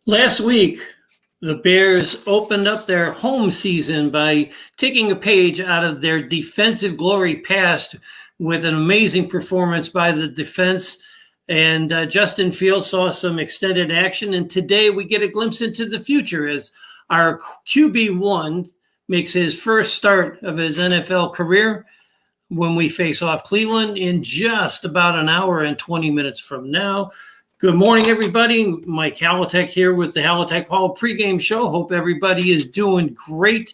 Last week, the Bears opened up their home season by taking a page out of their defensive glory past with an amazing performance by the defense. And Justin Fields saw some extended action. And today we get a glimpse into the future as our QB1 makes his first start of his NFL career when we face off Cleveland in just about an hour and 20 minutes from now. Good morning, everybody. Mike Halatek here with the Halatek Hall pregame show. Hope everybody is doing great.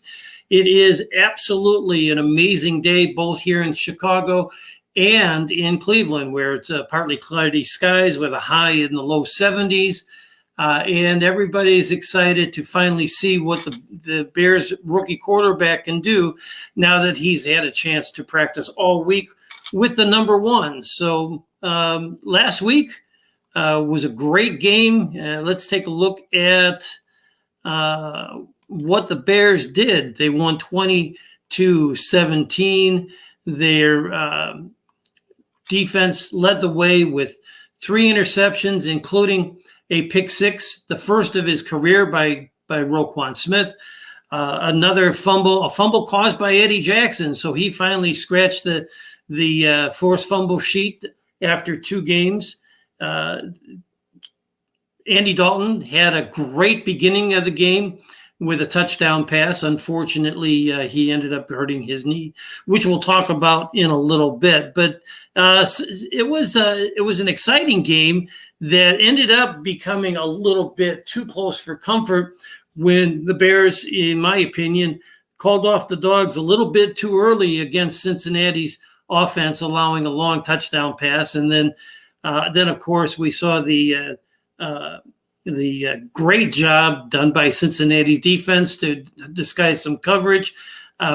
It is absolutely an amazing day, both here in Chicago and in Cleveland, where it's partly cloudy skies with a high in the low 70s. And everybody's excited to finally see what the Bears rookie quarterback can do now that he's had a chance to practice all week with the number one. So last week, was a great game. Let's take a look at what the Bears did. They won 20-17. Their defense led the way with 3 interceptions, including a pick six, the first of his career by Roquan Smith. Another fumble, a fumble caused by Eddie Jackson. So he finally scratched the forced fumble sheet after 2 games. Andy Dalton had a great beginning of the game with a touchdown pass. Unfortunately, he ended up hurting his knee, which we'll talk about in a little bit. But it was an exciting game that ended up becoming a little bit too close for comfort when the Bears, in my opinion, called off the Dogs a little bit too early against Cincinnati's offense, allowing a long touchdown pass. And then of course, we saw the great job done by Cincinnati's defense to disguise some coverage,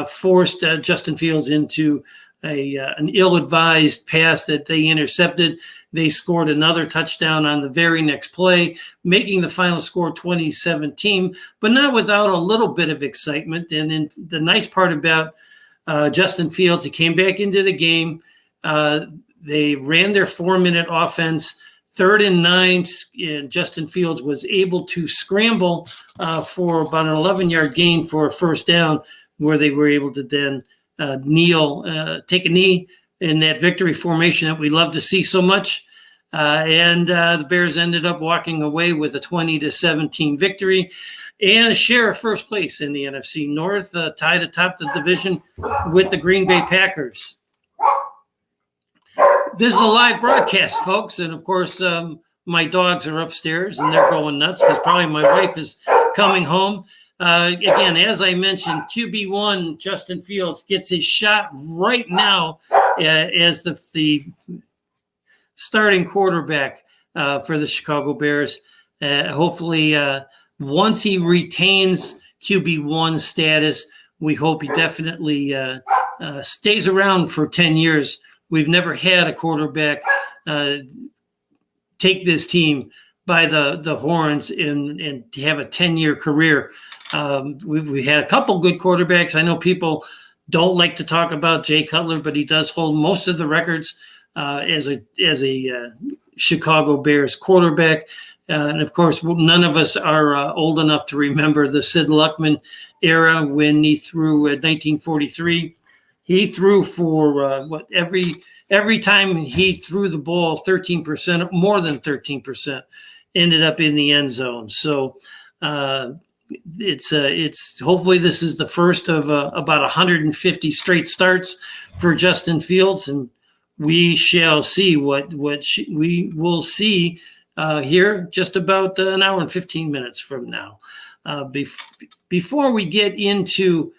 forced Justin Fields into an ill-advised pass that they intercepted. They scored another touchdown on the very next play, making the final score 20-17, but not without a little bit of excitement. And then the nice part about Justin Fields, he came back into the game. They ran their 4-minute offense, 3rd and 9, and Justin Fields was able to scramble for about an 11-yard gain for a first down, where they were able to then take a knee in that victory formation that we love to see so much. And the Bears ended up walking away with a 20-17 victory and a share of first place in the NFC North, tied atop the division with the Green Bay Packers. This is a live broadcast, folks, and of course, my dogs are upstairs and they're going nuts because probably my wife is coming home. Again, as I mentioned, QB1 Justin Fields gets his shot right now as the starting quarterback for the Chicago Bears. Hopefully, once he retains QB1 status, we hope he definitely stays around for 10 years. We've never had a quarterback take this team by the horns and to have a 10-year career. We had a couple good quarterbacks. I know people don't like to talk about Jay Cutler, but he does hold most of the records as a Chicago Bears quarterback. And of course, none of us are old enough to remember the Sid Luckman era when he threw in 1943. He threw for every time he threw the ball, 13%, more than 13%, ended up in the end zone. So it's hopefully this is the first of about 150 straight starts for Justin Fields, and we shall see what we will see here just about an hour and 15 minutes from now. Before we get into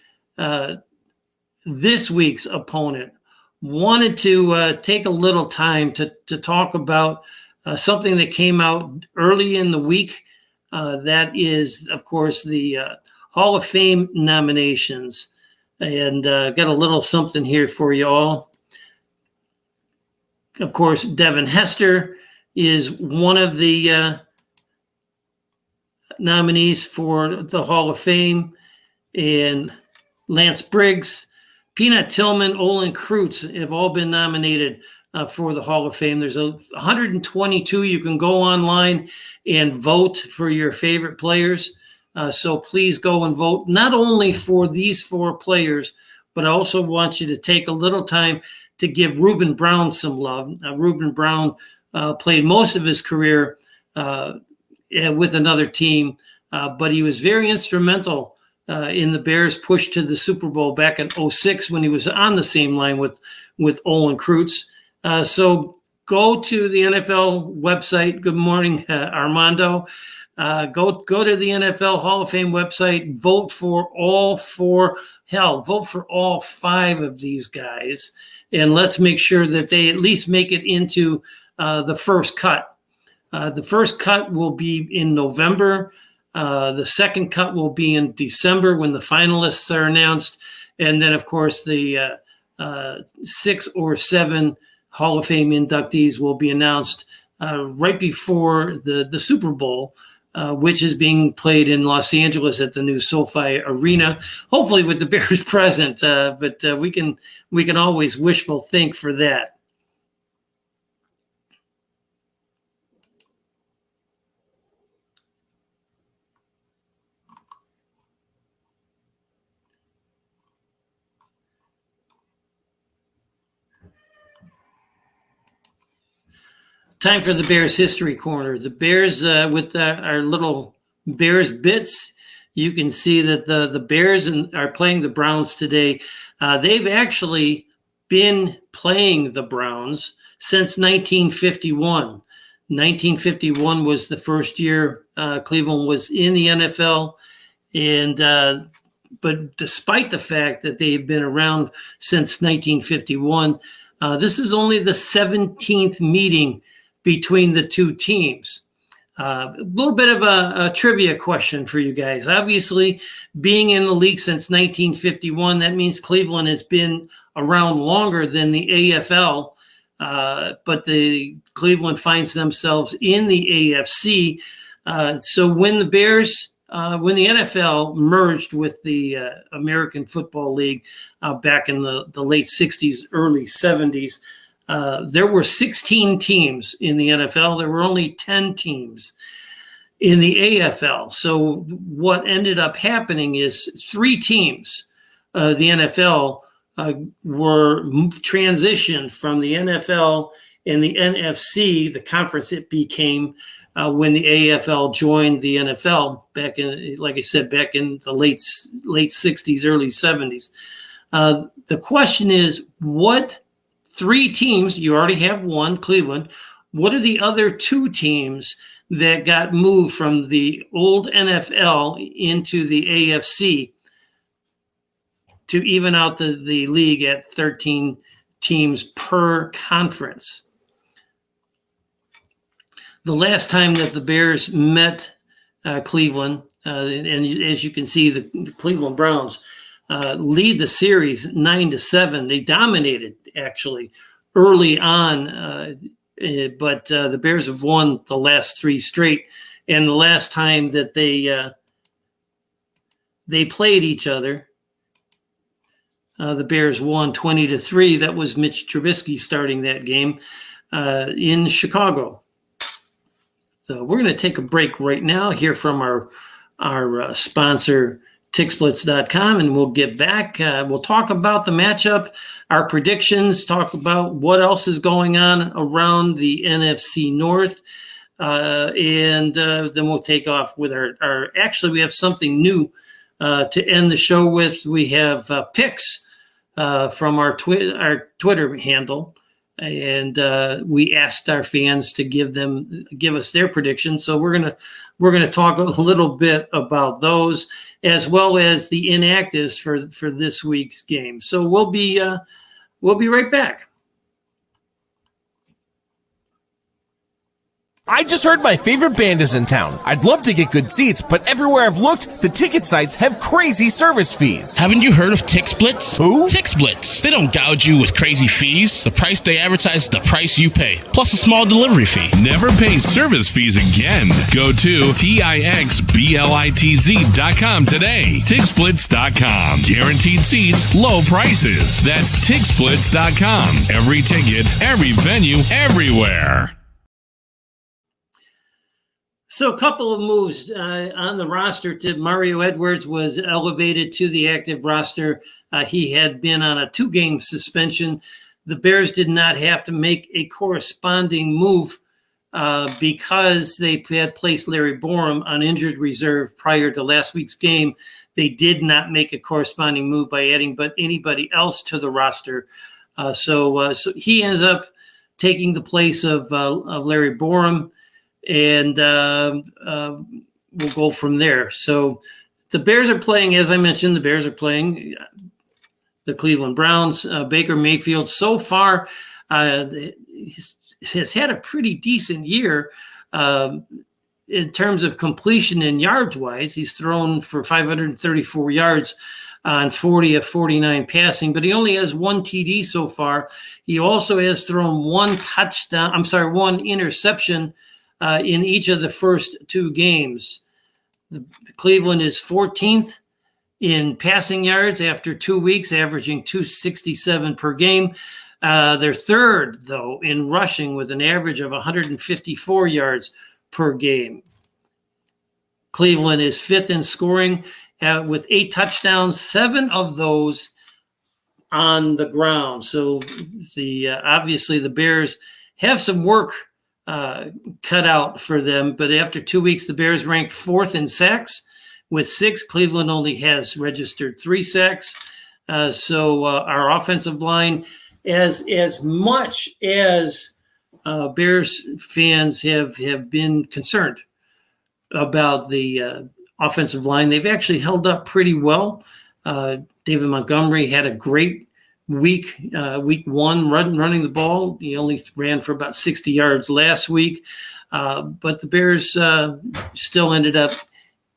this week's opponent, wanted to take a little time to talk about something that came out early in the week. That is, of course, the Hall of Fame nominations. And got a little something here for you all. Of course, Devin Hester is one of the nominees for the Hall of Fame. And Lance Briggs, Peanut Tillman, Olin Kreutz have all been nominated for the Hall of Fame. There's 122. You can go online and vote for your favorite players. So please go and vote, not only for these 4 players, but I also want you to take a little time to give Reuben Brown some love. Reuben Brown played most of his career with another team, but he was very instrumental in the Bears' push to the Super Bowl back in 2006 when he was on the same line with Olin Kreutz. So go to the NFL website. Good morning, Armando. Go to the NFL Hall of Fame website. Vote for all 4. Hell, vote for all 5 of these guys, and let's make sure that they at least make it into the first cut. The first cut will be in November. The second cut will be in December when the finalists are announced, and then, of course, the 6 or 7 Hall of Fame inductees will be announced right before the Super Bowl, which is being played in Los Angeles at the new SoFi Arena, hopefully with the Bears present. But we can always wishful think for that. Time for the Bears History Corner. The Bears, with our little Bears bits, you can see that the Bears are playing the Browns today. They've actually been playing the Browns since 1951. 1951 was the first year Cleveland was in the NFL. And but despite the fact that they've been around since 1951, this is only the 17th meeting between the 2 teams. A little bit of a trivia question for you guys. Obviously, being in the league since 1951, that means Cleveland has been around longer than the AFL, but the Cleveland finds themselves in the AFC. So when the Bears, when the NFL merged with the American Football League back in the late 60s, early 70s, there were 16 teams in the NFL. There were only 10 teams in the AFL. So what ended up happening is 3 teams, the NFL, were transitioned from the NFL and the NFC, the conference it became when the AFL joined the NFL back in, like I said, back in the late 60s, early 70s. The question is, what 3 teams, you already have 1, Cleveland. What are the other 2 teams that got moved from the old NFL into the AFC to even out the league at 13 teams per conference? The last time that the Bears met Cleveland, and as you can see, the Cleveland Browns lead the series 9-7. They dominated actually early on, but the Bears have won the last 3 straight. And the last time that they played each other, the Bears won 20-3. That was Mitch Trubisky starting that game in Chicago. So we're going to take a break right now, hear from our sponsor, TickSplits.com, and we'll get back. We'll talk about the matchup, our predictions, talk about what else is going on around the NFC North, and then we'll take off with our actually, we have something new to end the show with. We have picks from our Twitter handle. And we asked our fans to give us their predictions. So we're gonna talk a little bit about those, as well as the inactives for this week's game. So we'll be right back. I just heard my favorite band is in town. I'd love to get good seats, but everywhere I've looked, the ticket sites have crazy service fees. Haven't you heard of TickSplits? Who? TickSplits. They don't gouge you with crazy fees. The price they advertise is the price you pay, plus a small delivery fee. Never pay service fees again. Go to TIXBLITZ.com today. TickSplits.com. Guaranteed seats, low prices. That's TickSplits.com. Every ticket, every venue, everywhere. So a couple of moves on the roster. Mario Edwards was elevated to the active roster. He had been on a 2-game suspension. The Bears did not have to make a corresponding move because they had placed Larry Borum on injured reserve prior to last week's game. They did not make a corresponding move by adding anybody else to the roster. So he ends up taking the place of Larry Borum. And we'll go from there. So the Bears are playing, as I mentioned, the Cleveland Browns. Baker Mayfield so far has had a pretty decent year in terms of completion and yards-wise. He's thrown for 534 yards on 40 of 49 passing, but he only has 1 TD so far. He also has thrown 1 interception in each of the first 2 games. Cleveland is 14th in passing yards after 2 weeks, averaging 267 per game. They're 3rd, though, in rushing with an average of 154 yards per game. Cleveland is 5th in scoring with 8 touchdowns, 7 of those on the ground. So obviously the Bears have some work cut out for them. But after 2 weeks, the Bears ranked 4th in sacks with 6. Cleveland only has registered 3 sacks. So our offensive line, as much as Bears fans have been concerned about the offensive line, they've actually held up pretty well. David Montgomery had a great week 1 running the ball. He only ran for about 60 yards last week, but the Bears still ended up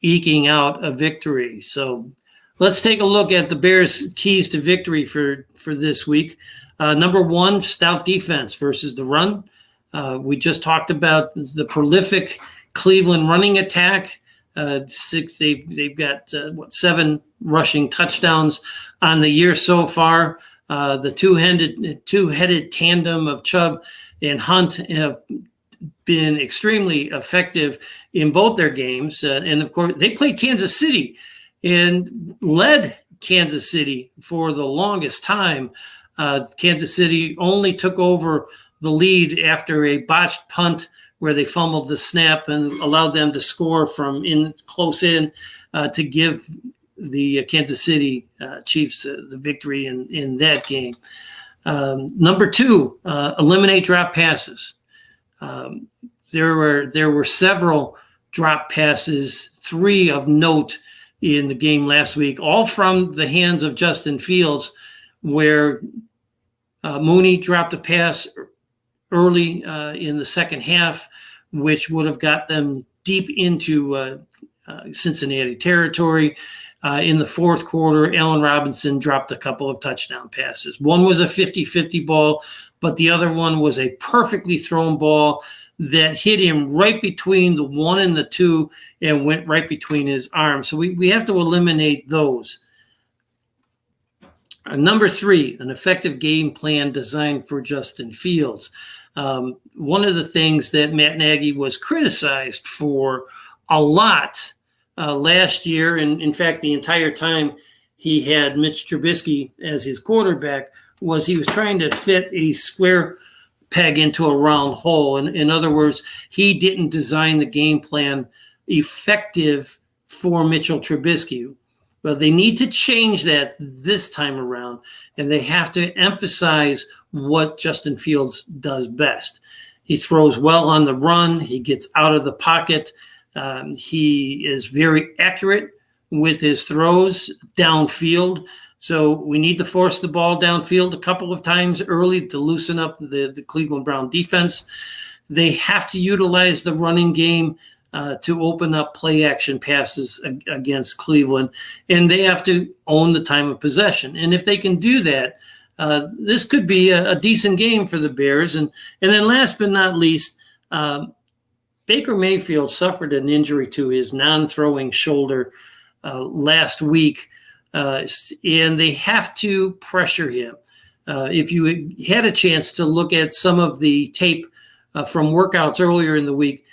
eking out a victory. So let's take a look at the Bears' keys to victory for this week. Number 1, stout defense versus the run. We just talked about the prolific Cleveland running attack. They've got 7 rushing touchdowns on the year so far. The two-headed tandem of Chubb and Hunt have been extremely effective in both their games. And, of course, they played Kansas City and led Kansas City for the longest time. Kansas City only took over the lead after a botched punt where they fumbled the snap and allowed them to score from close in to give the Kansas City Chiefs the victory in that game. Number 2, eliminate drop passes. There were several drop passes, 3 of note in the game last week, all from the hands of Justin Fields, where Mooney dropped a pass early in the second half, which would have got them deep into Cincinnati territory. In the fourth quarter, Allen Robinson dropped a couple of touchdown passes. One was a 50-50 ball, but the other one was a perfectly thrown ball that hit him right between the 1 and the 2 and went right between his arms. So we have to eliminate those. Number 3, an effective game plan designed for Justin Fields. One of the things that Matt Nagy was criticized for a lot last year, and in fact, the entire time he had Mitch Trubisky as his quarterback, was he was trying to fit a square peg into a round hole. In other words, he didn't design the game plan effective for Mitchell Trubisky. But they need to change that this time around, and they have to emphasize what Justin Fields does best. He throws well on the run. He gets out of the pocket. He is very accurate with his throws downfield. So we need to force the ball downfield a couple of times early to loosen up the Cleveland Brown defense. They have to utilize the running game to open up play action passes against Cleveland, and they have to own the time of possession. And if they can do that, this could be a decent game for the Bears. And then last but not least, Baker Mayfield suffered an injury to his non-throwing shoulder last week, and they have to pressure him. If you had a chance to look at some of the tape from workouts earlier in the week,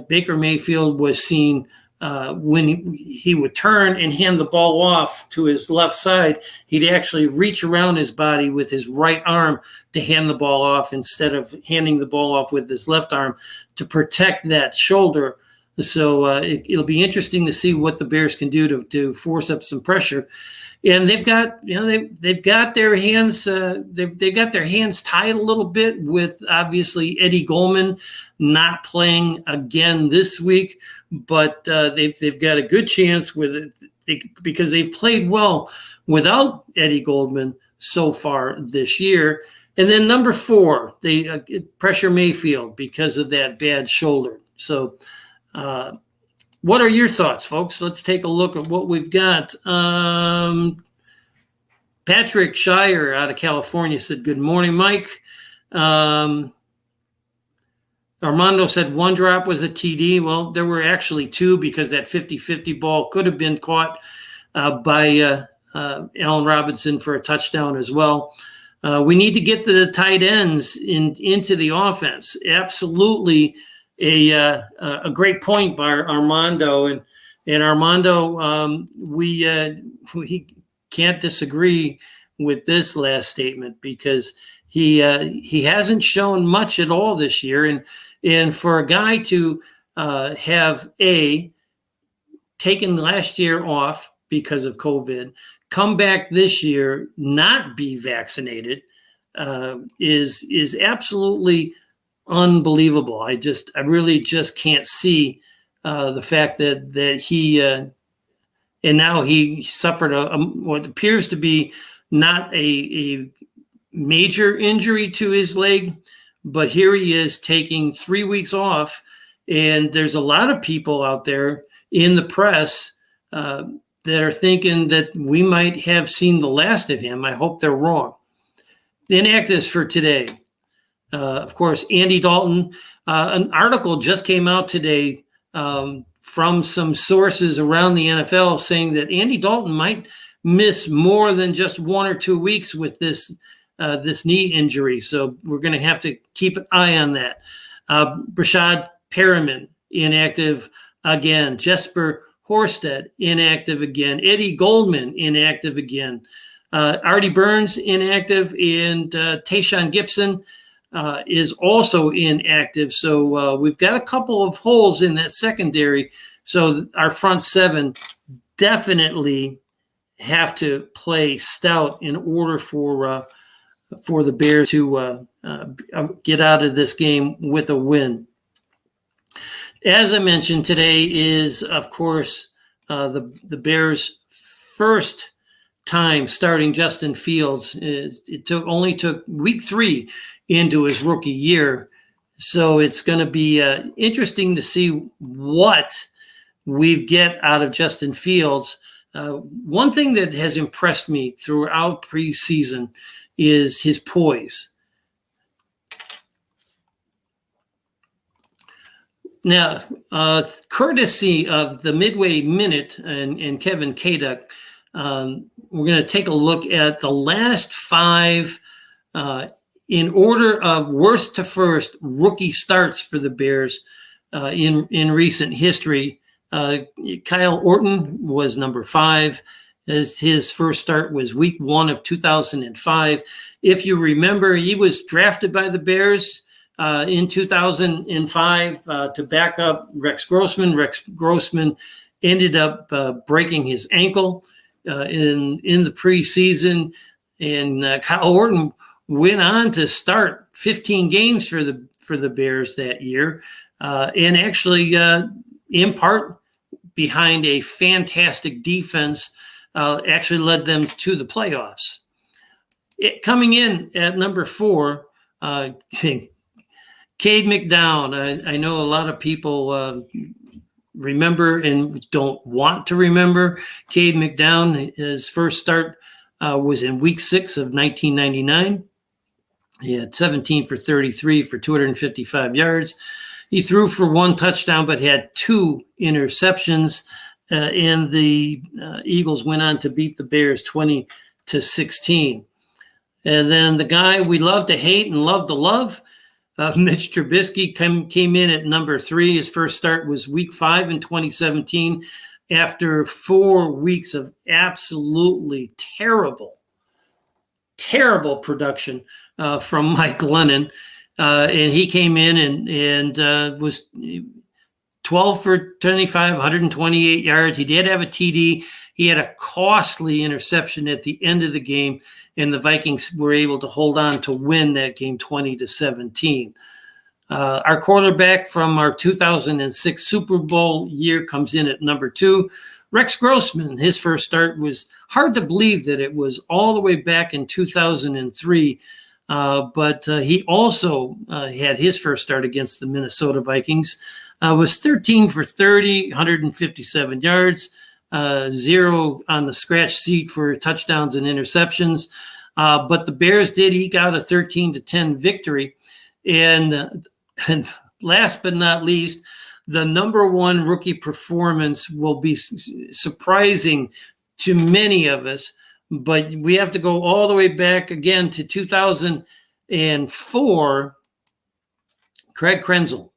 Baker Mayfield was seen when he would turn and hand the ball off to his left side, he'd actually reach around his body with his right arm to hand the ball off instead of handing the ball off with his left arm to protect that shoulder. So it'll be interesting to see what the Bears can do to force up some pressure. And they've got, they've got their hands, they've got their hands tied a little bit with obviously Eddie Goldman not playing again this week, but they've got a good chance with it because they've played well without Eddie Goldman so far this year. And then number 4, they pressure Mayfield because of that bad shoulder. So what are your thoughts, folks? Let's take a look at what we've got. Patrick Shire out of California said, "Good morning, Mike." Armando said 1 drop was a TD. Well, there were actually 2 because that 50-50 ball could have been caught by Allen Robinson for a touchdown as well. We need to get the tight ends into the offense. Absolutely a great point by Armando. And Armando, we can't disagree with this last statement because he hasn't shown much at all this year. And for a guy to have taken last year off because of COVID, come back this year, not be vaccinated, is absolutely unbelievable. I really just can't see the fact that he and now he suffered what appears to be not a major injury to his leg, but here he is taking 3 weeks off, and there's a lot of people out there in the press that are thinking that we might have seen the last of him. I hope they're wrong. The inactives for today. Of course, Andy Dalton. An article just came out today from some sources around the NFL saying that Andy Dalton might miss more than just 1 or 2 weeks with this knee injury. So we're going to have to keep an eye on that. Brashad Perriman, inactive again. Jesper Horsted, inactive again. Eddie Goldman, inactive again. Artie Burns, inactive. And Tayshaun Gibson is also inactive. So we've got a couple of holes in that secondary. So our front 7 definitely have to play stout in order for the Bears to get out of this game with a win. As I mentioned, today is, of course, the Bears' first time starting Justin Fields. It only took week 3 into his rookie year. So it's going to be interesting to see what we get out of Justin Fields. One thing that has impressed me throughout preseason is his poise. Now, courtesy of the Midway Minute and Kevin Kaduk, we're going to take a look at the last 5 in order of worst to first rookie starts for the Bears in recent history, Kyle Orton was number 5. As his first start was week 1 of 2005. If you remember, he was drafted by the Bears in 2005 to back up Rex Grossman. Rex Grossman ended up breaking his ankle in the preseason, and Kyle Orton went on to start 15 games for the Bears that year, and actually, in part behind a fantastic defense, actually led them to the playoffs. Coming in at number 4, Cade McDowell. I know a lot of people remember and don't want to remember Cade McDowell. His first start was in week 6 of 1999. He had 17 for 33 for 255 yards. He threw for 1 touchdown, but had 2 interceptions. And the Eagles went on to beat the Bears 20-16. And then the guy we love to hate and love to love, Mitch Trubisky, came in at number 3. His first start was week 5 in 2017 after 4 weeks of absolutely terrible production from Mike Glennon. And he came in and was 12 for 25, 128 yards. He did have a TD. He had a costly interception at the end of the game, and the Vikings were able to hold on to win that game 20-17. Our quarterback from our 2006 Super Bowl year comes in at number 2. Rex Grossman, his first start was hard to believe that it was all the way back in 2003, but he also had his first start against the Minnesota Vikings. Was 13 for 30, 157 yards, 0 on the scratch sheet for touchdowns and interceptions. But the Bears did eke out a 13-10 victory. And last but not least, the number 1 rookie performance will be surprising to many of us, but we have to go all the way back again to 2004. Craig Krenzel.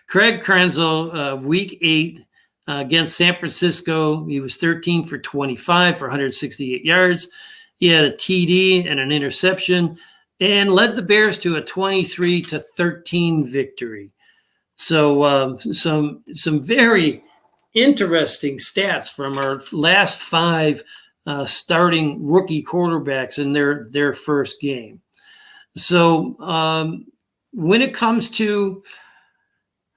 Craig Krenzel, week 8 against San Francisco. He was 13 for 25 for 168 yards. He had a TD and an interception and led the Bears to a 23-13 victory. So some very interesting stats from our last 5 starting rookie quarterbacks in their first game. So when it comes to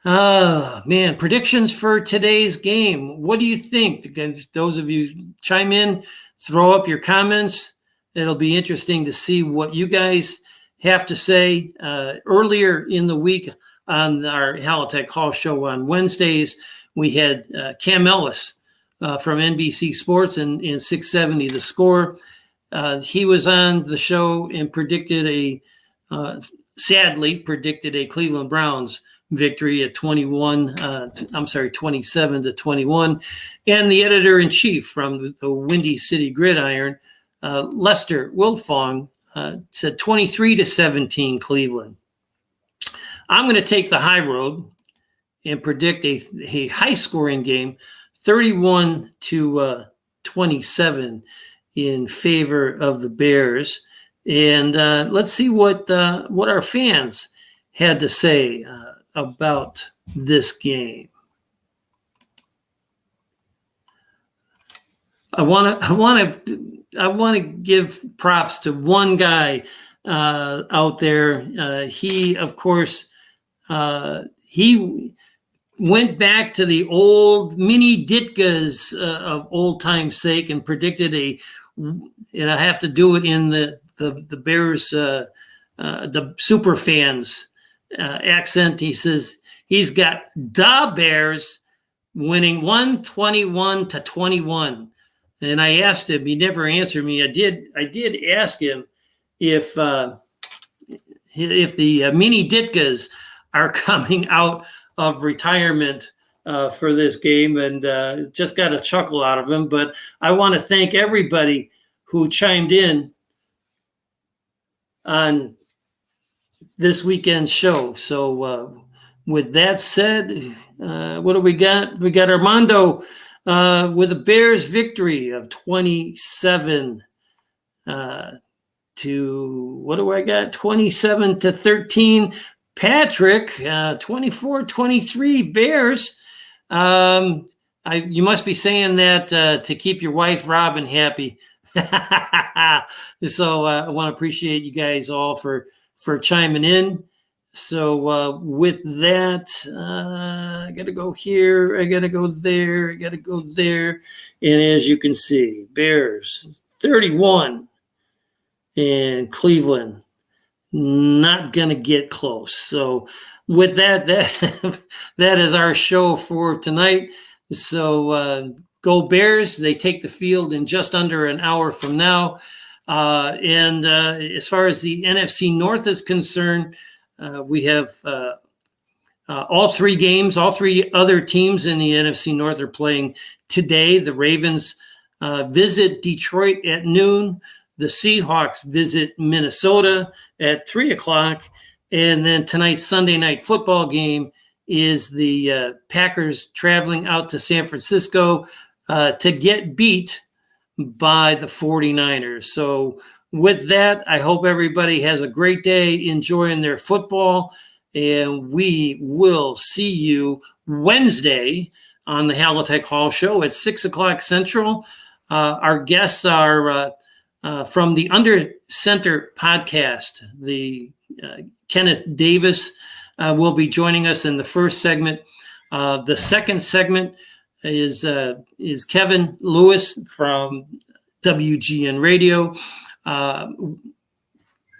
predictions for today's game, what do you think? Those of you chime in, throw up your comments. It'll be interesting to see what you guys have to say. Earlier in the week on our Halatek Hall show on Wednesdays, we had Cam Ellis from NBC Sports and 670 The Score. He was on the show and sadly predicted a Cleveland Browns victory at 27-21. And the editor-in-chief from the Windy City Gridiron, Lester Wiltfong, said 23-17 Cleveland. I'm going to take the high road and predict a high-scoring game, 31-27 in favor of the Bears. And let's see what our fans had to say about this game. I want to give props to one guy out there. He, of course, he went back to the old mini Ditkas of old time's sake and predicted and I have to do it in the Bears, the super fans accent. He says he's got the Bears winning 121-21. And I asked him, he never answered me. I did ask him if the mini Ditkas are coming out of retirement for this game, and just got a chuckle out of him. But I want to thank everybody who chimed in on this weekend's show. So with that said, what do we got? We got Armando with a Bears victory of 27 to, what do I got? 27-13. Patrick, 24-23 Bears. You must be saying that to keep your wife Robin happy. So I want to appreciate you guys all for chiming in. So with that, I got to go here. I got to go there. I got to go there. And as you can see, Bears 31 and Cleveland not going to get close. So with that that is our show for tonight. So go Bears. They take the field in just under an hour from now. And as far as the NFC North is concerned, we have all three games. All three other teams in the NFC North are playing today. The Ravens visit Detroit at noon. The Seahawks visit Minnesota at 3 o'clock. And then tonight's Sunday night football game is the Packers traveling out to San Francisco to get beat by the 49ers. So with that, I hope everybody has a great day enjoying their football. And we will see you Wednesday on the Halatek Hall Show at 6 o'clock Central. Our guests are from the Under Center podcast. The Kenneth Davis will be joining us in the first segment. The second segment is Kevin Lewis from WGN Radio.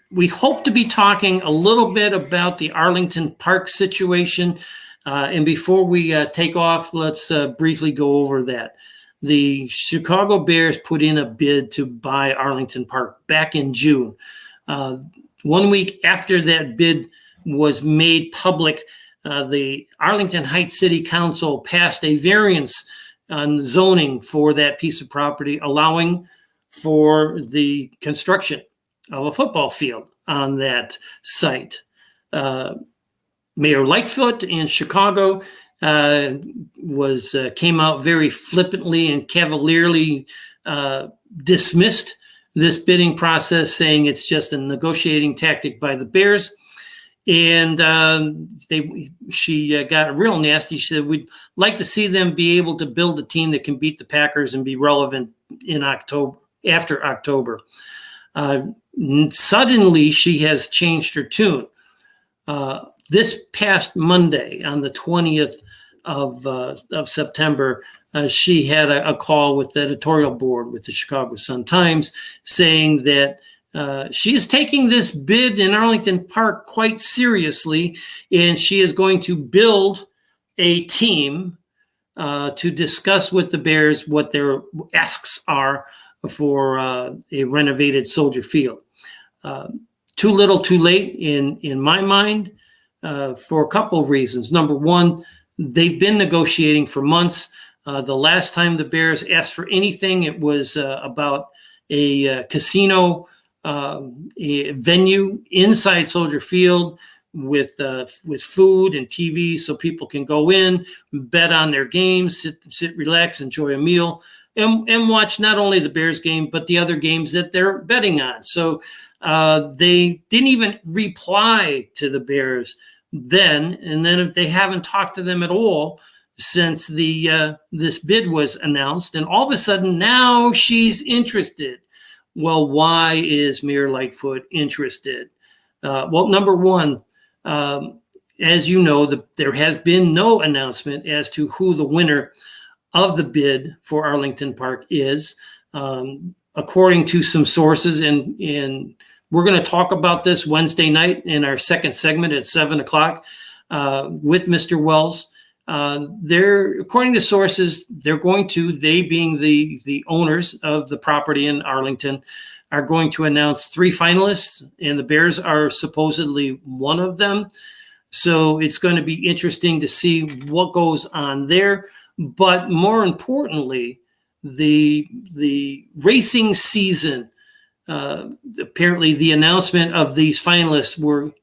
We hope to be talking a little bit about the Arlington Park situation. And before we take off, let's briefly go over that. The Chicago Bears put in a bid to buy Arlington Park back in June. 1 week after that bid was made public, the Arlington Heights City Council passed a variance on zoning for that piece of property, allowing for the construction of a football field on that site. Mayor Lightfoot in Chicago came out very flippantly and cavalierly dismissed this bidding process, saying it's just a negotiating tactic by the Bears. And she got real nasty. She said, we'd like to see them be able to build a team that can beat the Packers and be relevant in October, after October. Suddenly, she has changed her tune. This past Monday, on the 20th of September, she had a call with the editorial board with the Chicago Sun-Times saying that she is taking this bid in Arlington Park quite seriously, and she is going to build a team to discuss with the Bears what their asks are for a renovated Soldier Field. Too little, too late in my mind, for a couple of reasons. Number one, they've been negotiating for months. The last time the Bears asked for anything, it was about a casino a venue inside Soldier Field with food and TV, so people can go in, bet on their games, sit, relax, enjoy a meal, and watch not only the Bears game but the other games that they're betting on. So they didn't even reply to the Bears then, and then they haven't talked to them at all since this bid was announced, and all of a sudden now she's interested. Well, why is Mayor Lightfoot interested? Well, number one, as you know, there has been no announcement as to who the winner of the bid for Arlington Park is. According to some sources, and we're going to talk about this Wednesday night in our second segment at 7 o'clock with Mr. Wells. According to sources, they being the owners of the property in Arlington, are going to announce 3 finalists, and the Bears are supposedly one of them. So it's going to be interesting to see what goes on there. But more importantly, the racing season apparently the announcement of these finalists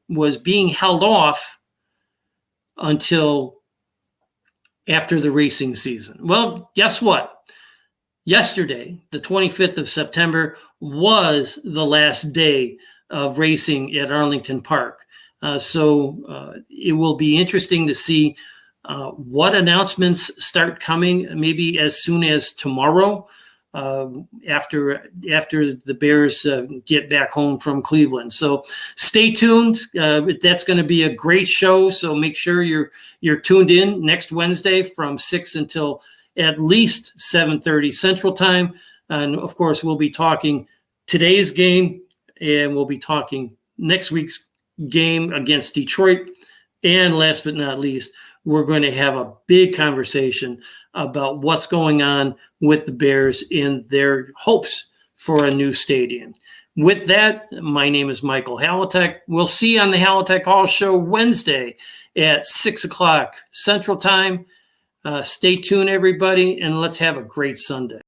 was being held off until after the racing season. Well, guess what? Yesterday, the 25th of September, was the last day of racing at Arlington Park. So it will be interesting to see what announcements start coming, maybe as soon as tomorrow, after the Bears get back home from Cleveland. So stay tuned. That's going to be a great show. So make sure you're tuned in next Wednesday from 6 until at least 7:30 Central Time. And of course, we'll be talking today's game, and we'll be talking next week's game against Detroit. And last but not least, we're going to have a big conversation about what's going on with the Bears in their hopes for a new stadium. With that, my name is Michael Halatek. We'll see you on the Halatek Hall Show Wednesday at 6 o'clock Central Time. Stay tuned, everybody, and let's have a great Sunday.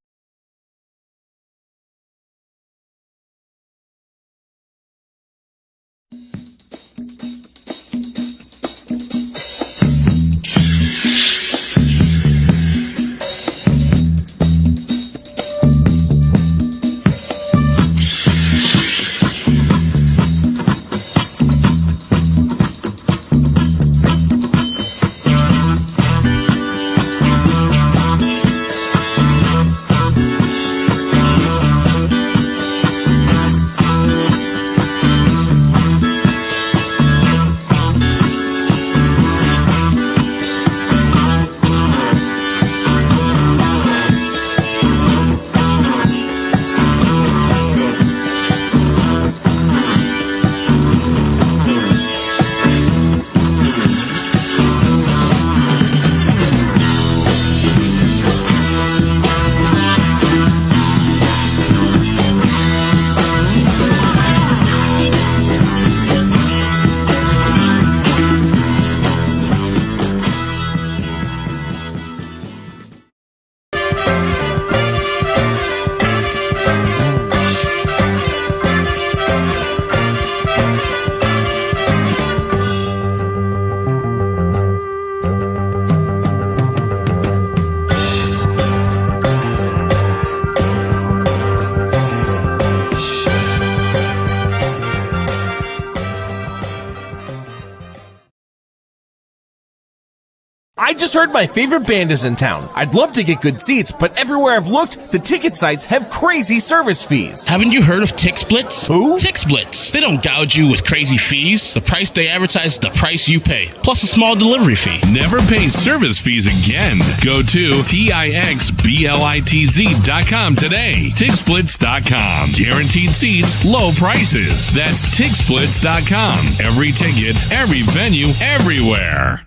I just heard my favorite band is in town. I'd love to get good seats, but everywhere I've looked, the ticket sites have crazy service fees. Haven't you heard of TixSplits? Who? TixSplits. They don't gouge you with crazy fees. The price they advertise is the price you pay, plus a small delivery fee. Never pay service fees again. Go to TixBlitz.com today. TixSplits.com. Guaranteed seats, low prices. That's TixSplits.com. Every ticket, every venue, everywhere.